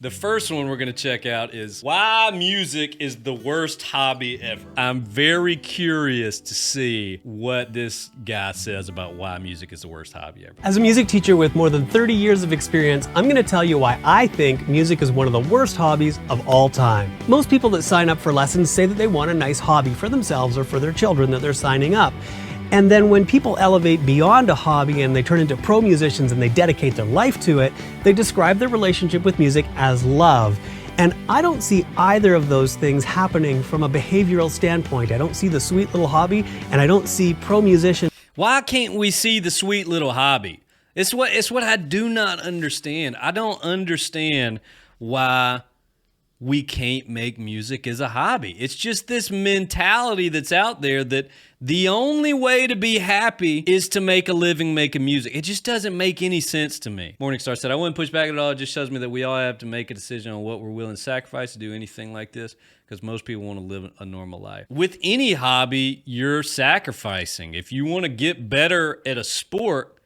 The first one we're going to check out is why music is the worst hobby ever. I'm very curious to see what this guy says about why music is the worst hobby ever. As a music teacher with more than 30 years of experience, I'm going to tell you why I think music is one of the worst hobbies of all time. Most people that sign up for lessons say that they want a nice hobby for themselves or for their children that they're signing up. And then when people elevate beyond a hobby and they turn into pro musicians and they dedicate their life to it, they describe their relationship with music as love. And I don't see either of those things happening from a behavioral standpoint. I don't see the sweet little hobby, and I don't see pro musician. Why can't we see the sweet little hobby? It's what I do not understand. I don't understand why we can't make music as a hobby. It's just this mentality that's out there that the only way to be happy is to make a living making music. It just doesn't make any sense to me. Morningstar said, I wouldn't push back at all. It just shows me that we all have to make a decision on what we're willing to sacrifice to do anything like this, because most people want to live a normal life. With any hobby, you're sacrificing. If you want to get better at a sport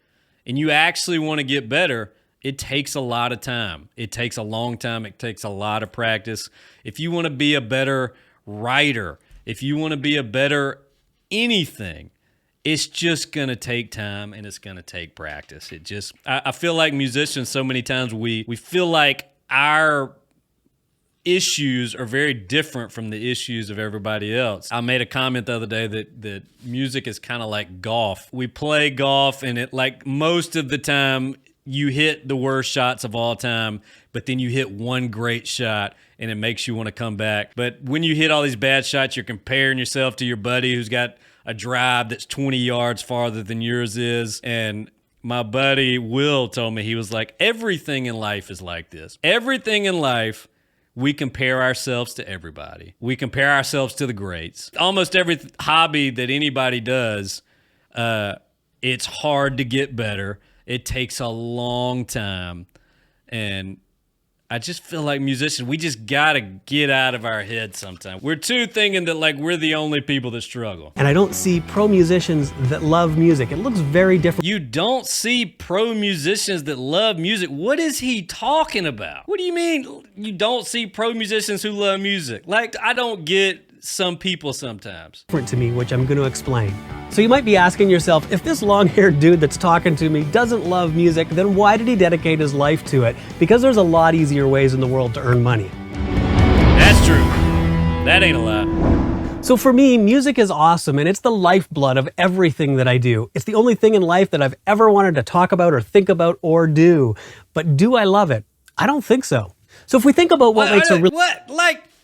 and you actually want to get better, it takes a lot of time. It takes a long time. It takes a lot of practice. If you want to be a better writer, if you want to be a better anything, it's just going to take time and it's going to take practice. I feel like musicians, so many times we feel like our issues are very different from the issues of everybody else. I made a comment the other day that music is kind of like golf. We play golf and it, like, most of the time you hit the worst shots of all time, but then you hit one great shot and it makes you want to come back. But when you hit all these bad shots, you're comparing yourself to your buddy who's got a drive that's 20 yards farther than yours is. And my buddy Will told me, he was like, everything in life is like this. Everything in life, we compare ourselves to everybody. We compare ourselves to the greats. Almost every hobby that anybody does, it's hard to get better. It takes a long time. And I just feel like musicians, we just got to get out of our head sometimes. We're too thinking that, like, we're the only people that struggle. And I don't see pro musicians that love music. It looks very different. You don't see pro musicians that love music? What is he talking about? What do you mean you don't see pro musicians who love music? Like, I don't get some people sometimes. Different to me, which I'm going to explain. So you might be asking yourself, if this long-haired dude that's talking to me doesn't love music, then why did he dedicate his life to it? Because there's a lot easier ways in the world to earn money. That's true. That ain't a lie. So for me, music is awesome, and it's the lifeblood of everything that I do. It's the only thing in life that I've ever wanted to talk about or think about or do. But do I love it? I don't think so. So if we think about what makes a real...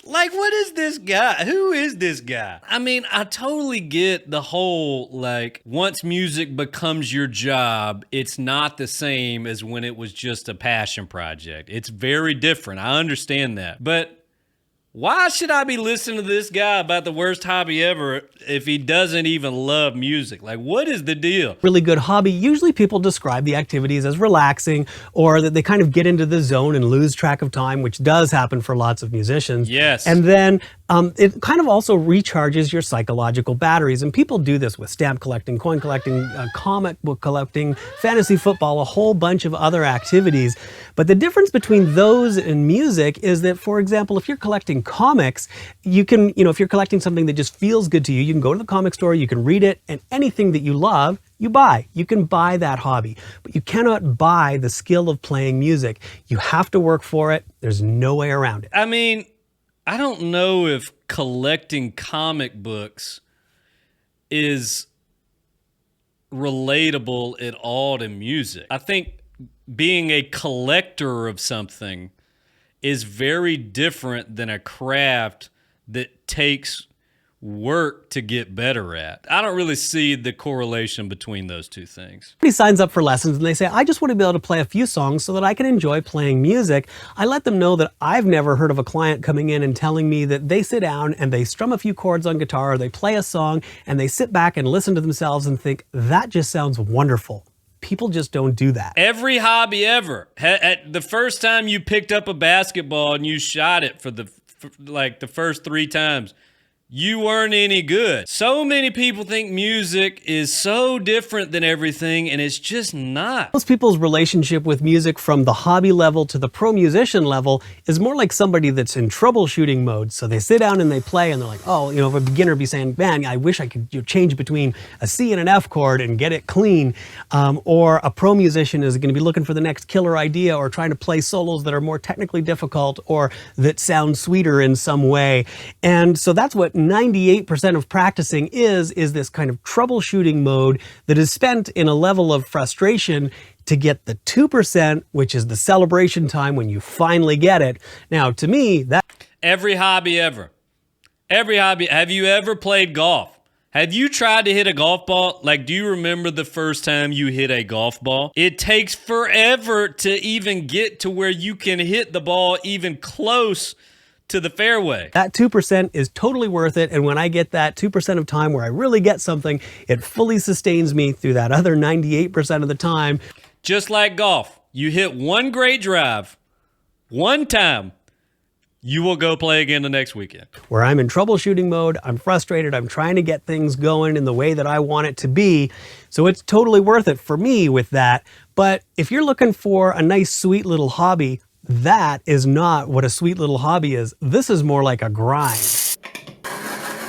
Like, what is this guy? Who is this guy? I mean, I totally get the whole, like, once music becomes your job, it's not the same as when it was just a passion project. It's very different. I understand that. But why should I be listening to this guy about the worst hobby ever if he doesn't even love music? Like, what is the deal? Really good hobby, usually people describe the activities as relaxing, or that they kind of get into the zone and lose track of time, which does happen for lots of musicians. Yes. And then it kind of also recharges your psychological batteries. And people do this with stamp collecting, coin collecting, comic book collecting, fantasy football, a whole bunch of other activities. But the difference between those and music is that, for example, if you're collecting comics, you can, if you're collecting something that just feels good to you, you can go to the comic store, you can read it, and anything that you love, you buy. You can buy that hobby, but you cannot buy the skill of playing music. You have to work for it. There's no way around it. I mean, I don't know if collecting comic books is relatable at all to music. I think being a collector of something is very different than a craft that takes work to get better at. I don't really see the correlation between those two things. Somebody signs up for lessons and they say, I just want to be able to play a few songs so that I can enjoy playing music. I let them know that I've never heard of a client coming in and telling me that they sit down and they strum a few chords on guitar, or they play a song and they sit back and listen to themselves and think, that just sounds wonderful. People just don't do that. Every hobby ever. At the first time you picked up a basketball and you shot it for the first 3 times, you weren't any good. So many people think music is so different than everything, and it's just not. Most people's relationship with music from the hobby level to the pro musician level is more like somebody that's in troubleshooting mode. So they sit down and they play and they're like, oh, if a beginner be saying, man, I wish I could change between a C and an F chord and get it clean. Or a pro musician is going to be looking for the next killer idea or trying to play solos that are more technically difficult or that sound sweeter in some way. And so that's what 98% of practicing is this kind of troubleshooting mode that is spent in a level of frustration to get the 2%, which is the celebration time when you finally get it. Now, to me, that... Every hobby ever. Every hobby. Have you ever played golf? Have you tried to hit a golf ball? Like, do you remember the first time you hit a golf ball? It takes forever to even get to where you can hit the ball even close to the fairway. That 2% is totally worth it, and when I get that 2% of time where I really get something, it fully sustains me through that other 98% of the time. Just like golf, you hit one great drive, one time, you will go play again the next weekend. Where I'm in troubleshooting mode, I'm frustrated, I'm trying to get things going in the way that I want it to be, so it's totally worth it for me with that. But if you're looking for a nice, sweet little hobby, that is not what a sweet little hobby is. This is more like a grind.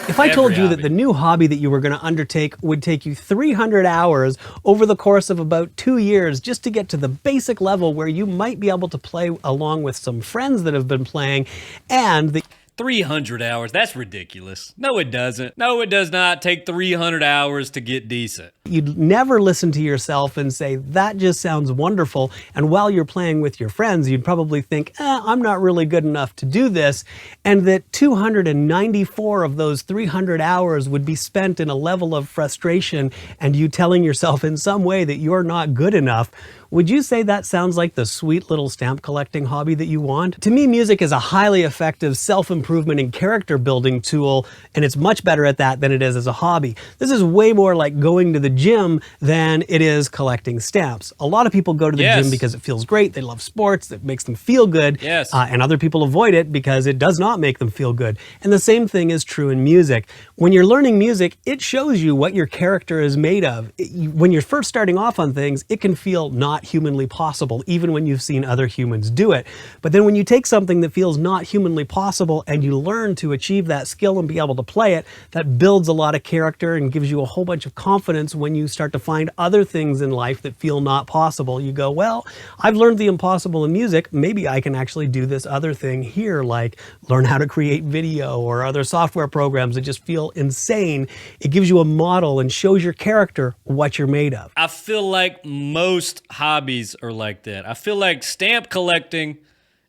If I told you that the new hobby that you were going to undertake would take you 300 hours over the course of about 2 years just to get to the basic level where you might be able to play along with some friends that have been playing, and the 300 hours, that's ridiculous. No, it doesn't. No, it does not take 300 hours to get decent. You'd never listen to yourself and say, that just sounds wonderful. And while you're playing with your friends, you'd probably think, I'm not really good enough to do this. And that 294 of those 300 hours would be spent in a level of frustration and you telling yourself in some way that you're not good enough. Would you say that sounds like the sweet little stamp collecting hobby that you want? To me, music is a highly effective self-improvement and character building tool, and it's much better at that than it is as a hobby. This is way more like going to the gym than it is collecting stamps. A lot of people go to the gym because it feels great, they love sports, it makes them feel good, and other people avoid it because it does not make them feel good. And the same thing is true in music. When you're learning music, it shows you what your character is made of. When you're first starting off on things, it can feel not humanly possible, even when you've seen other humans do it. But then when you take something that feels not humanly possible and you learn to achieve that skill and be able to play it, that builds a lot of character and gives you a whole bunch of confidence when you start to find other things in life that feel not possible. You go, well, I've learned the impossible in music, maybe I can actually do this other thing here, like learn how to create video or other software programs that just feel insane. It gives you a model and shows your character what you're made of. I feel like most hobbies are like that. I feel like stamp collecting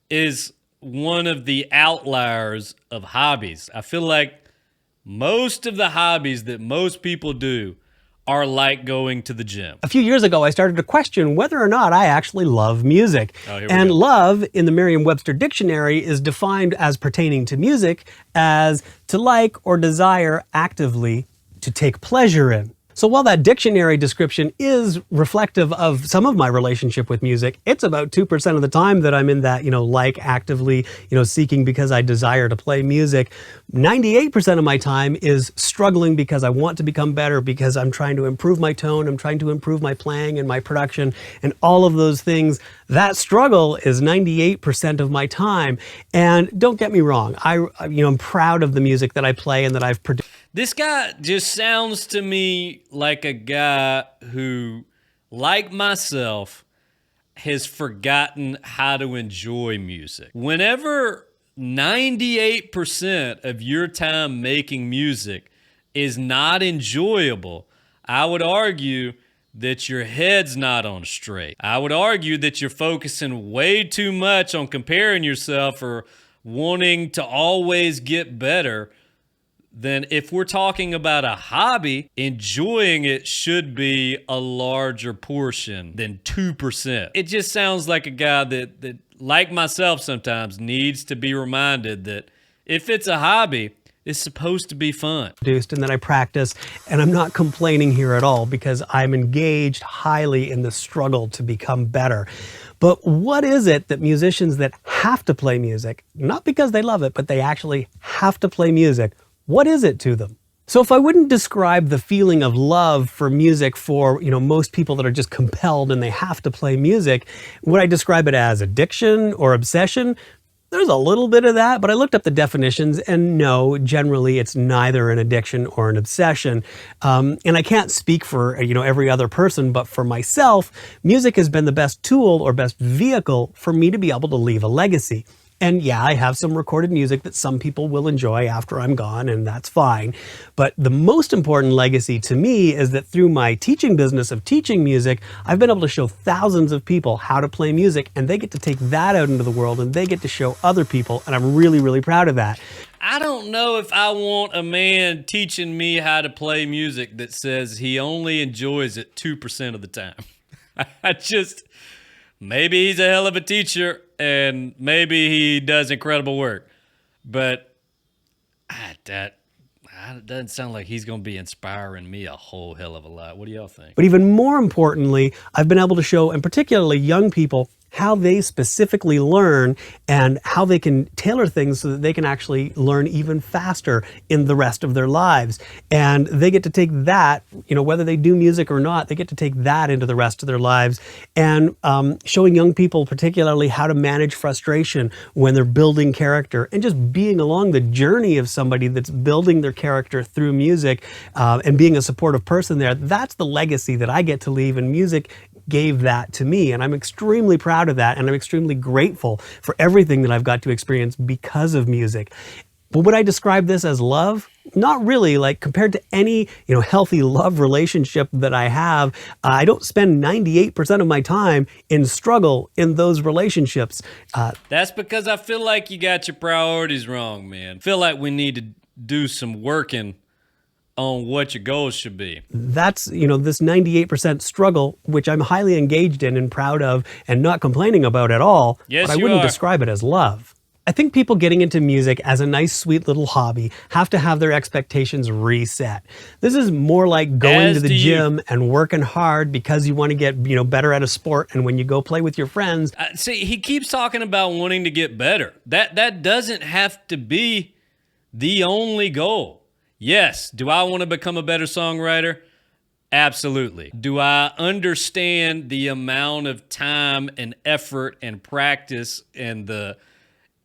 is one of the outliers of hobbies. I feel like most of the hobbies that most people do are like going to the gym. A few years ago, I started to question whether or not I actually love music. And love in the Merriam-Webster dictionary is defined as pertaining to music as to like or desire actively, to take pleasure in. So while that dictionary description is reflective of some of my relationship with music, it's about 2% of the time that I'm in that, like actively, seeking because I desire to play music. 98% of my time is struggling because I want to become better, because I'm trying to improve my tone, I'm trying to improve my playing and my production and all of those things. That struggle is 98% of my time. And don't get me wrong, I'm proud of the music that I play and that I've produced. This guy just sounds to me like a guy who, like myself, has forgotten how to enjoy music. Whenever 98% of your time making music is not enjoyable, I would argue that your head's not on straight. I would argue that you're focusing way too much on comparing yourself or wanting to always get better. Then if we're talking about a hobby, enjoying it should be a larger portion than 2%. It just sounds like a guy that like myself sometimes, needs to be reminded that if it's a hobby, it's supposed to be fun. And then I practice, and I'm not complaining here at all because I'm engaged highly in the struggle to become better. But what is it that musicians that have to play music, not because they love it, but they actually have to play music, What is it to them? So if I wouldn't describe the feeling of love for music for, most people that are just compelled and they have to play music, would I describe it as addiction or obsession? There's a little bit of that, but I looked up the definitions, and no, generally it's neither an addiction or an obsession. And I can't speak for every other person, but for myself, music has been the best tool or best vehicle for me to be able to leave a legacy. And yeah, I have some recorded music that some people will enjoy after I'm gone, and that's fine. But the most important legacy to me is that through my teaching business of teaching music, I've been able to show thousands of people how to play music, and they get to take that out into the world and they get to show other people, and I'm really, really proud of that. I don't know if I want a man teaching me how to play music that says he only enjoys it 2% of the time. Maybe he's a hell of a teacher and maybe he does incredible work, but that doesn't sound like he's going to be inspiring me a whole hell of a lot. What do y'all think? But even more importantly, I've been able to show, and particularly young people, how they specifically learn and how they can tailor things so that they can actually learn even faster in the rest of their lives. And they get to take that, whether they do music or not, they get to take that into the rest of their lives. And showing young people particularly how to manage frustration when they're building character, and just being along the journey of somebody that's building their character through music, and being a supportive person there. That's the legacy that I get to leave, and music gave that to me, and I'm extremely proud of that, and I'm extremely grateful for everything that I've got to experience because of music. But would I describe this as love? Not really. Like, compared to any healthy love relationship that I have, I don't spend 98% of my time in struggle in those relationships. That's because I feel like you got your priorities wrong, man. I feel like we need to do some working on what your goals should be. That's, this 98% struggle, which I'm highly engaged in and proud of and not complaining about at all. Yes, but I you wouldn't are. describe it as love. I think people getting into music as a nice, sweet little hobby have to have their expectations reset. This is more like going to the gym and working hard because you want to get, better at a sport. And when you go play with your friends. See, he keeps talking about wanting to get better. That doesn't have to be the only goal. Yes. Do I want to become a better songwriter? Absolutely. Do I understand the amount of time and effort and practice and the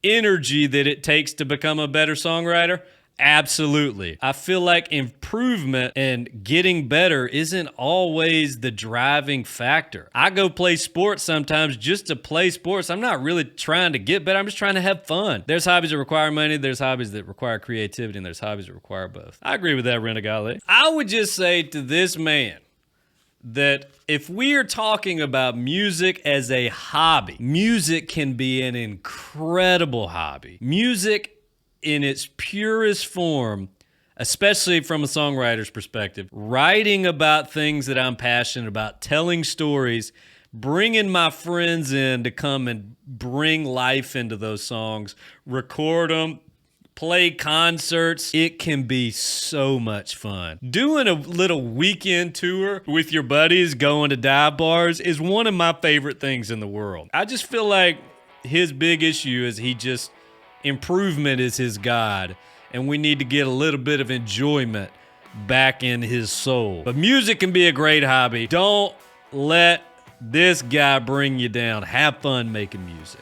energy that it takes to become a better songwriter? Absolutely. I feel like improvement and getting better isn't always the driving factor. I go play sports sometimes just to play sports. I'm not really trying to get better. I'm just trying to have fun. There's hobbies that require money. There's hobbies that require creativity, and there's hobbies that require both. I agree with that, Renegale. I would just say to this man that if we are talking about music as a hobby, music can be an incredible hobby. Music in its purest form, especially from a songwriter's perspective, writing about things that I'm passionate about, telling stories, bringing my friends in to come and bring life into those songs, record them, play concerts. It can be so much fun. Doing a little weekend tour with your buddies, going to dive bars, is one of my favorite things in the world. I just feel like his big issue is improvement is his God, and we need to get a little bit of enjoyment back in his soul. But music can be a great hobby. Don't let this guy bring you down. Have fun making music.